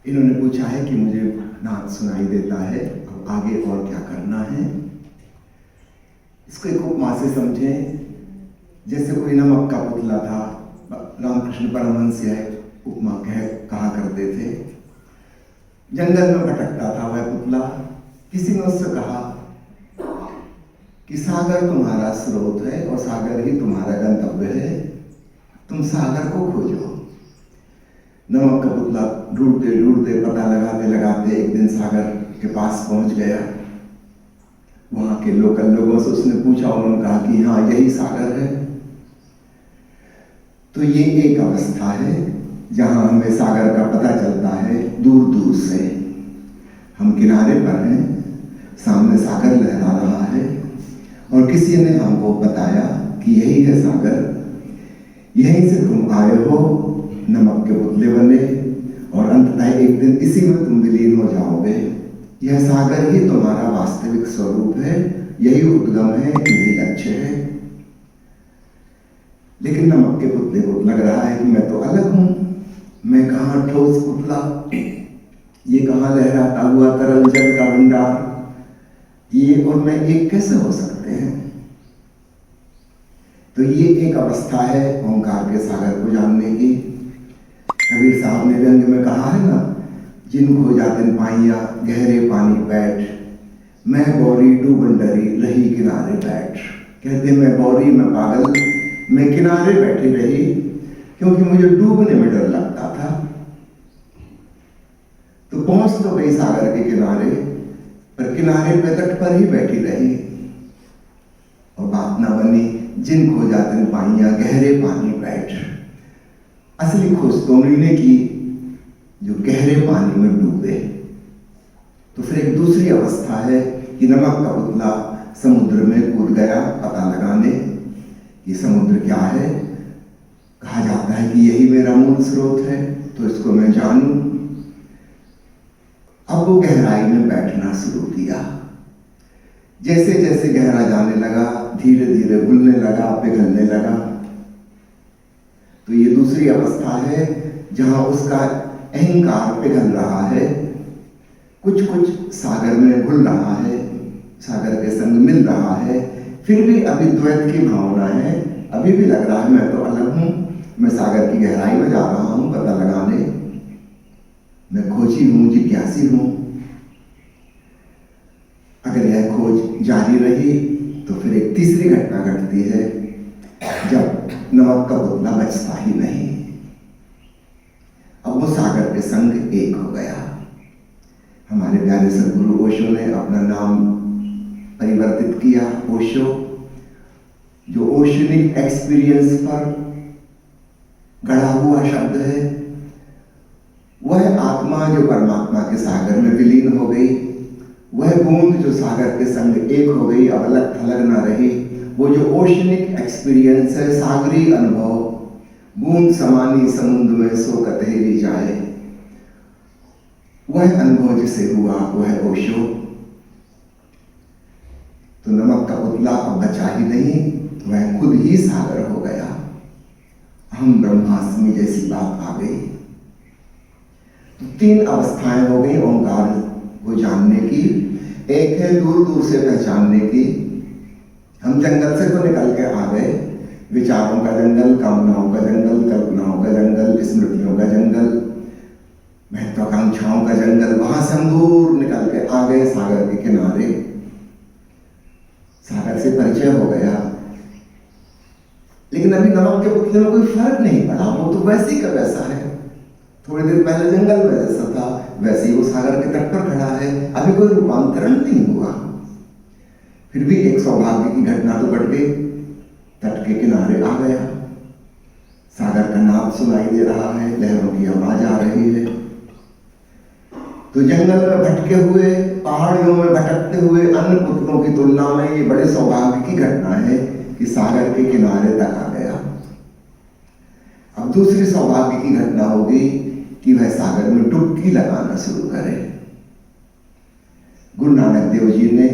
इन्होंने पूछा है कि मुझे नाद सुनाई देता है, अब आगे और क्या करना है। इसको एक उपमा से समझें, जैसे कोई नमक का पुतला था। रामकृष्ण परमहंस यह उपमा कहा करते थे। जंगल में भटकता था वह पुतला। किसी ने उससे कहा कि सागर तुम्हारा स्रोत है और सागर ही तुम्हारा गंतव्य है, तुम सागर को खोजो। नमक का पुतला ढूंढते ढूंढते पता लगाते लगाते एक दिन सागर के पास पहुंच गया। वहां के लोकल लोगों से उसने पूछा, उन्होंने कहा कि हाँ यही सागर है। तो ये एक अवस्था है जहां हमें सागर का पता चलता है दूर दूर से। हम किनारे पर हैं, सामने सागर लहरा रहा है और किसी ने हमको बताया कि यही है सागर, यहीं से तुम आए हो, नमक के पुतले बने और अंततः एक दिन इसी में तुम विलीन हो जाओगे। यह सागर ही तुम्हारा वास्तविक स्वरूप है, यही उद्गम है, यही लक्ष्य है। लेकिन नमक के पुतले को लग रहा है कि मैं तो अलग हूं, मैं कहाँ ठोस पुतला, ये कहाँ लहराता हुआ तरल जल का भंडार, ये और मैं एक कैसे हो सकते हैं। तो ये एक अवस्था है ओंकार के सागर को जानने की। कबीर साहब ने व्यंग में कहा है ना, जिन खो जातिन पाइया गहरे पानी बैठ, मैं बौरी डूबन डरी रही किनारे बैठ। कहते मैं बौरी, मैं पागल, मैं किनारे बैठी रही क्योंकि मुझे डूबने में डर लगता था। तो पहुंच तो गई सागर के किनारे, पर किनारे पे तट पर ही बैठी रही और बात ना बनी। जिन खो जातिन पाइया गहरे पानी बैठ, असली खोज तो उन्होंने की जो गहरे पानी में डूबे। तो फिर एक दूसरी अवस्था है कि नमक का पुतला समुद्र में कूद गया पता लगाने कि समुद्र क्या है। कहा जाता है कि यही मेरा मूल स्रोत है, तो इसको मैं जानूं। अब वो गहराई में बैठना शुरू किया। जैसे जैसे गहरा जाने लगा, धीरे धीरे घुलने लगा, पिघलने लगा। तो ये दूसरी अवस्था है जहां उसका अहंकार पिघल रहा है, कुछ कुछ सागर में घुल रहा है, सागर के संग मिल रहा है। फिर भी अभी द्वैत की भावना है, अभी भी लग रहा है मैं तो अलग हूं, मैं सागर की गहराई में जा रहा हूं पता लगाने, मैं खोजी हूं, जिज्ञासी हूं। अगर यह खोज जारी रही तो फिर एक तीसरी घटना घटती है, जब नमक का पुतला बचता ही नहीं। अब वो सागर के संग एक हो गया। हमारे प्यारे सदगुरु ओशो ने अपना नाम परिवर्तित किया, ओशो, जो ओशनिक एक्सपीरियंस पर गढ़ा हुआ शब्द है। वह आत्मा जो परमात्मा के सागर में विलीन हो गई, वह बूंद जो सागर के संग एक हो गई, अब अलग थलग ना रही, वो जो ओशनिक एक्सपीरियंस है, सागरी अनुभव, बूंद समानी समुद्र में सो कतहेरी जाए, वह अनुभव जिसे हुआ वह ओशो। तो नमक का पुतला अब बचा ही नहीं, वह खुद ही सागर हो गया। हम ब्रह्मास्मि जैसी बात आ गई। तो तीन अवस्थाएं हो गई ओंकार को जानने की। एक है दूर दूर से पहचानने की। हम जंगल से तो निकल के आ गए, विचारों का जंगल, कामनाओं का जंगल, कल्पनाओं का जंगल, स्मृतियों का जंगल, महत्वाकांक्षाओं का जंगल, वहां से हम दूर निकल के आ गए सागर के किनारे। सागर से परिचय हो गया। लेकिन अभी नमक के पुतले में कोई फर्क नहीं पड़ा, वो तो वैसे ही का वैसा है। थोड़ी देर पहले जंगल में जैसा था वैसे ही वो सागर के तट पर खड़ा है, अभी कोई रूपांतरण नहीं हुआ। फिर भी एक सौभाग्य की घटना तो घट गई, तट के किनारे आ गया, सागर का नाद सुनाई दे रहा है, लहरों की आवाज आ रही है। तो जंगल में भटके हुए, पहाड़ियों में भटकते हुए अन्य पुतलों की तुलना में ये बड़े सौभाग्य की घटना है कि सागर के किनारे तक आ गया। अब दूसरी सौभाग्य की घटना होगी कि वह सागर में डुबकी लगाना शुरू करे। गुरु नानक देव जी ने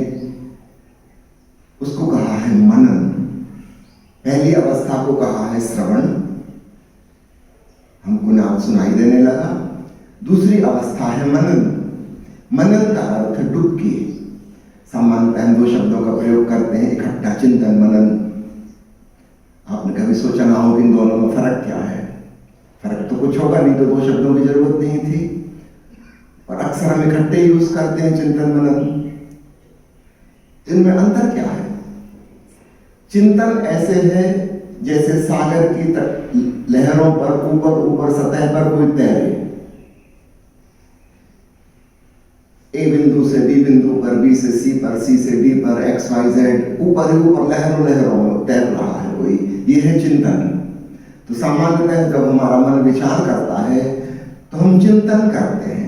उसको कहा है मनन, पहली अवस्था को कहा है श्रवण, हमको नाम सुनाई देने लगा। दूसरी अवस्था है मनन। मनन का अर्थ है डुबकी। सामान्यतः हम दो शब्दों का प्रयोग करते हैं इकट्ठा, चिंतन मनन। आपने कभी सोचा ना हो कि इन दोनों में फर्क क्या है? फर्क तो कुछ होगा नहीं, तो दो शब्दों की जरूरत नहीं थी। और अक्सर हम इकट्ठे यूज करते हैं चिंतन मनन। इनमें अंतर क्या है? चिंतन ऐसे है जैसे सागर की लहरों पर ऊपर ऊपर सतह पर कोई तैरे, ए बिंदु से बी बिंदु पर, बी से सी पर, सी से डी पर, एक्स वाई जेड, ऊपर ही ऊपर लहरों लहरों में तैर रहा है कोई, ये है चिंतन। तो सामान्यतः जब हमारा मन विचार करता है तो हम चिंतन करते हैं,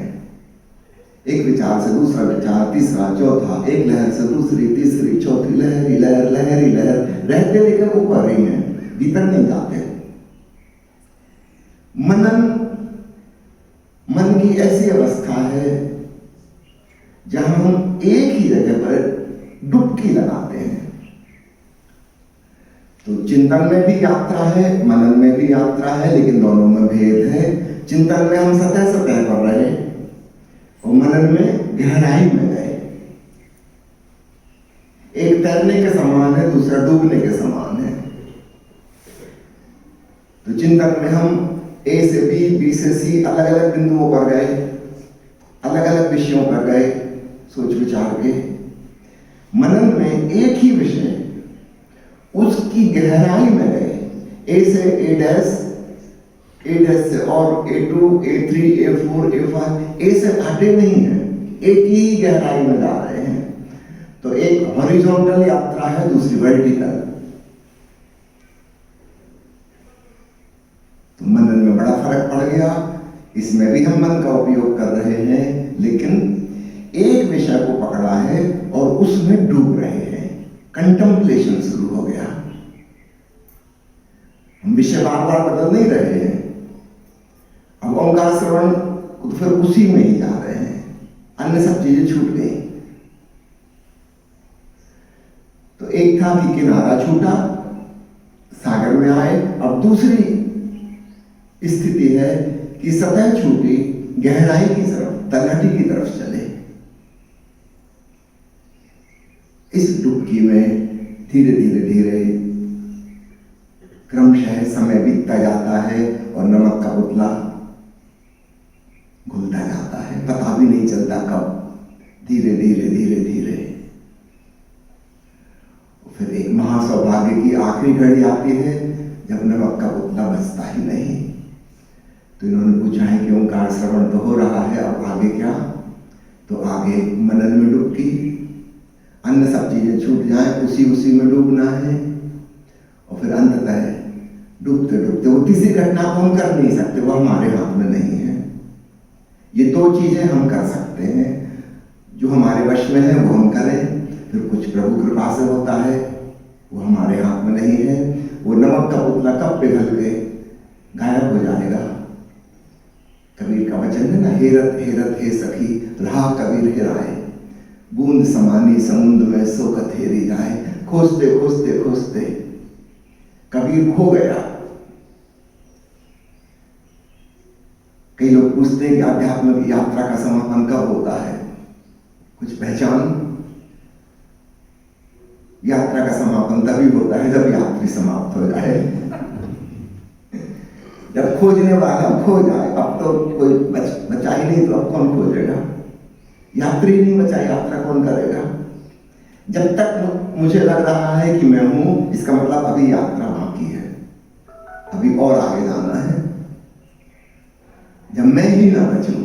एक विचार से दूसरा विचार, तीसरा, चौथा, एक लहर से दूसरी, तीसरी, चौथी, लहरी लहर, लहरी लहर, रहते लेकिन ऊपर ही हैं, भीतर नहीं जाते। मनन मन की ऐसी अवस्था है जहां हम एक ही जगह पर डुबकी लगाते हैं। तो चिंतन में भी यात्रा है, मनन में भी यात्रा है, लेकिन दोनों में भेद है। चिंतन में हम सतह सतह पर रहे और मनन में गहराई में गए। एक तैरने के समान है, दूसरा डूबने के समान है। तो चिंतन में हम ए से बी, बी से सी, अलग अलग बिंदुओं पर गए, अलग अलग विषयों पर गए सोच विचार के। मनन में एक ही विषय, उसकी गहराई में गए, ए से ए डैश से और A2, A3, A4, A5, ए से हटे नहीं है, एक ही गहराई में जा रहे हैं। तो एक हॉरिजॉन्टल यात्रा है, दूसरी वर्टिकल। तो मनन में बड़ा फर्क पड़ गया। इसमें भी हम मन का उपयोग कर रहे हैं, लेकिन एक विषय को पकड़ा है और उसमें डूब रहे हैं। कंटेम्पलेशन शुरू हो गया। हम विषय बार बार बदल नहीं रहे हैं। अब ओंकार श्रवण तो फिर उसी में ही जा रहे हैं, अन्य सब चीजें छूट गई। तो एक था कि किनारा छूटा, सागर में आए। अब दूसरी स्थिति है कि सतह छूटी, गहराई की तरफ, तलहटी की तरफ चले। इस डुबकी में धीरे धीरे धीरे क्रमशः समय बीतता जाता है और नमक का पुतला घुलता जाता है, पता भी नहीं चलता कब। धीरे धीरे धीरे धीरे फिर एक महासौभाग्य की आखिरी घड़ी आती है जब नमक का पुतला बचता ही नहीं। तो इन्होंने पूछा है कि ओंकार श्रवण तो हो रहा है, अब आगे क्या? तो आगे मनन में डुबकी, अन्य सब चीजें छूट जाए, उसी में डूबना है। और फिर अंततः डूबते डूबते वो तीसरी घटना को हम कर नहीं सकते, वो हमारे हाथ में नहीं है। ये दो चीजें हम कर सकते हैं, जो हमारे वश में है वो हम करें। फिर कुछ प्रभु कृपा से होता है, वो हमारे हाथ में नहीं है। वो नमक का पुतला कब पिघल के गायब हो जाएगा। कबीर का वचन है ना, हेरत हेरत हे सखी रहा कबीर हेराए, बूंद समानी समुद्र में सोकत हेरी जाए। खोजते खोजते खोजते कबीर खो गया। कई लोग पूछते हैं कि आध्यात्मिक यात्रा का समापन कब होता है? कुछ पहचान? यात्रा का समापन तभी होता है जब यात्री समाप्त हो जाए, जब खोजने वाला खो जाए। अब तो कोई बचा ही नहीं, तो अब कौन खोजेगा? यात्री नहीं बचा, यात्रा कौन करेगा? जब तक मुझे लग रहा है कि मैं हूं, इसका मतलब अभी यात्रा बाकी है, अभी और आगे जाना है। जब मैं ही ना बचूं,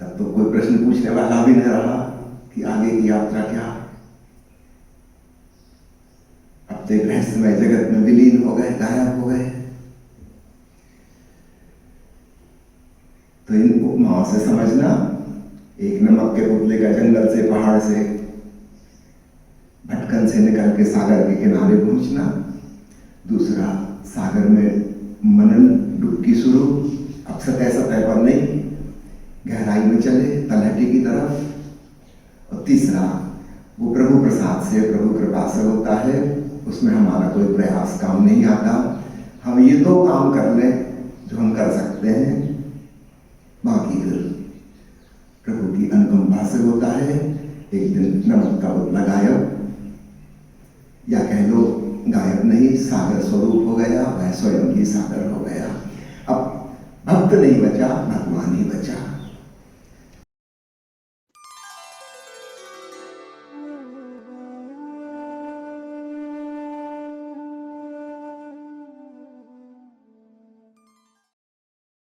तब तो कोई प्रश्न पूछने वाला भी नहीं रहा कि आगे की यात्रा क्या। अब तो एक रहस्यमय जगत में विलीन हो गए, गायब हो गए। तो इन उपमाओं से समझना, एक नमक के पुतले का जंगल से, पहाड़ से, भटकन से निकल के सागर के किनारे पहुंचना। दूसरा, सागर में मनन डुबकी शुरू, अब सतह सतह पर नहीं, गहराई में चले, तलहटी की तरफ। और तीसरा, वो प्रभु प्रसाद से, प्रभु कृपा से होता है, उसमें हमारा कोई प्रयास काम नहीं आता। हम ये दो काम कर लें जो हम कर सकते हैं, बाकी फिर प्रभु की अनुकंपा से होता है। एक दिन नमक का उतला गायब, या कह लो गायब नहीं, सागर स्वरूप हो गया, वह स्वयं ही सागर हो गया। अब भक्त नहीं बचा, भगवान ही बचा।